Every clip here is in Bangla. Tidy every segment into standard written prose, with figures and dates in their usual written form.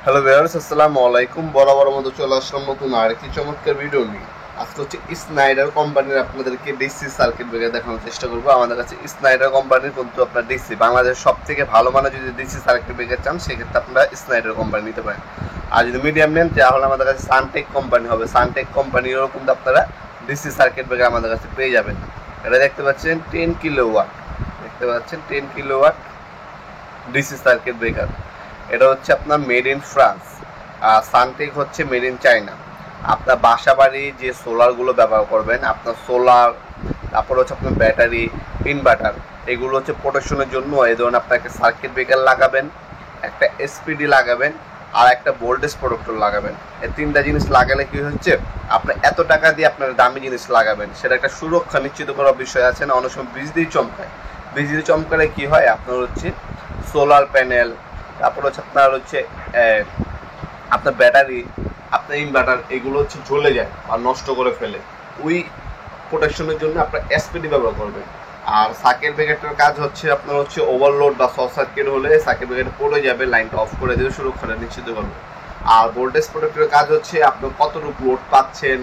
হ্যালো ভিউয়ার্স, আসসালামু আলাইকুম। বরাবর মতো চলে আসলাম নতুন আরেকটি চমৎকার ভিডিও নিয়ে। আজকে হচ্ছে স্নাইডার কোম্পানির আপনাদেরকে ডিসি সার্কিট ব্রেকার দেখানোর চেষ্টা করবো। আমাদের কাছে স্নাইডার কোম্পানির কিন্তু আপনার ডিসি বাংলাদেশের সব থেকে ভালো মানের যদি ডিসি সার্কিট ব্রেকার চান সেক্ষেত্রে আপনারা স্নাইডার কোম্পানি নিতে পারেন। আর যদি মিডিয়াম নেন তাহলে আমাদের কাছে সানটেক কোম্পানি হবে। সানটেক কোম্পানিরও কিন্তু আপনারা ডিসি সার্কিট ব্রেকার আমাদের কাছে পেয়ে যাবেন। এটা দেখতে পাচ্ছেন 10 কিলোওয়াট, দেখতে পাচ্ছেন 10 কিলোওয়াট ডিসি সার্কিট ব্রেকার। এটা হচ্ছে আপনার মেড ইন ফ্রান্স, আর সানটেক হচ্ছে মেড ইন চায়না। আপনার বাসা বাড়ি যে সোলারগুলো ব্যবহার করবেন, আপনার সোলার, তারপর হচ্ছে আপনার ব্যাটারি, ইনভার্টার, এগুলো হচ্ছে প্রোটেকশনের জন্য এই ধরনের আপনার একটা সার্কিট ব্রেকার লাগাবেন, একটা এসপিডি লাগাবেন, আর একটা ভোল্টেজ প্রোটেক্টর লাগাবেন। এই তিনটা জিনিস লাগালে কি হচ্ছে, আপনার এত টাকা দিয়ে আপনার দামি জিনিস লাগাবেন, সেটা একটা সুরক্ষা নিশ্চিত করার বিষয় আছে না। অনেক সময় বিজলি চমকায়, বিজলি চমকালে কি হয়, আপনার হচ্ছে সোলার প্যানেল, তারপর হচ্ছে আপনার ব্যাটারি, আপনার ইনভার্টার, এগুলো হচ্ছে জ্বলে যায় আর নষ্ট করে ফেলে। ওই প্রোটেকশনের জন্য আপনার এসপিডি ব্যবহার করবেন। আর সার্কিট ব্রেকারটার কাজ হচ্ছে আপনার হচ্ছে ওভারলোড বা শর্ট সার্কিট হলে সার্কিট ব্রেকারটা পড়ে যাবে, লাইনটা অফ করে দেবে, সুরক্ষাটা নিশ্চিত করবে। আর ভোল্টেজ প্রোটেক্টরের কাজ হচ্ছে আপনার কতটুকু লোড পাচ্ছেন,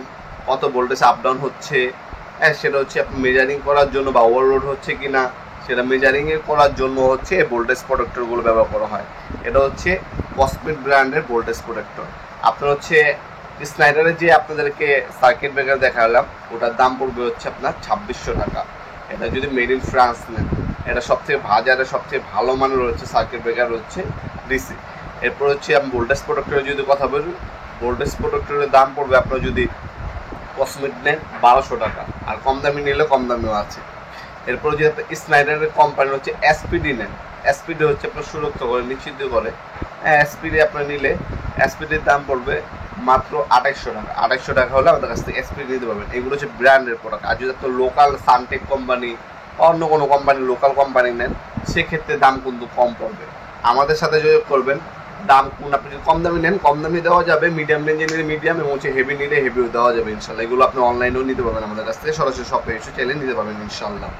কত ভোল্টেজ আপ ডাউন হচ্ছে, সেটা হচ্ছে আপনি মেজারিং করার জন্য, বা ওভারলোড হচ্ছে কি না সেটা মেজারিং করার জন্য হচ্ছে ভোল্টেজ প্রোটেক্টরগুলো ব্যবহার করা হয়। এটা হচ্ছে কসমিক ব্র্যান্ডের ভোল্টেজ প্রোটেক্টর। আপনার হচ্ছে স্নাইডারের যে আপনাদেরকে সার্কিট ব্রেকার দেখালাম, ওটার দাম পড়বে হচ্ছে আপনার 2600 টাকা। এটা যদি মেড ইন ফ্রান্স নেন, এটা সবথেকে বাজারে সবথেকে ভালো মানের হচ্ছে সার্কিট ব্রেকার হচ্ছে ডিসি। এরপর হচ্ছে আমি ভোল্টেজ প্রোটেক্টরের যদি কথা বলি, ভোল্টেজ প্রোটেক্টরের দাম পড়বে আপনার যদি কসমিক নেন 1200 টাকা, আর কম দামি নিলে কম দামিও আছে। এরপর যদি আপনি স্নাইডারের কোম্পানি হচ্ছে এসপিডি নেন, এসপিডি হচ্ছে আপনার সুরক্ষা করে, নিশ্চিত করে। এসপিডি আপনার নিলে এসপিডির দাম পড়বে মাত্র 2800 টাকা। 2800 টাকা হলে আমাদের কাছ থেকে এসপিডি নিতে পারবেন। এগুলো হচ্ছে ব্র্যান্ডের প্রোডাক্ট। আর যদি আপনার লোকাল সানটেক কোম্পানি বা অন্য কোনো কোম্পানি, লোকাল কোম্পানি নেন, সেক্ষেত্রে দাম কিন্তু কম পড়বে। আমাদের সাথে যোগাযোগ করবেন। দাম কোন, আপনি যদি কম দামি নেন কম দামি দেওয়া যাবে, মিডিয়াম রেঞ্জে নিলে মিডিয়াম, এবং হচ্ছে হেভি নিলে হেভিও দেওয়া যাবে ইনশাল্লাহ। এগুলো আপনি অনলাইনেও নিতে পারবেন আমাদের কাছ থেকে, সরাসরি শপে এসে চাইলে নিতে পারবেন ইনশাল্লাহ।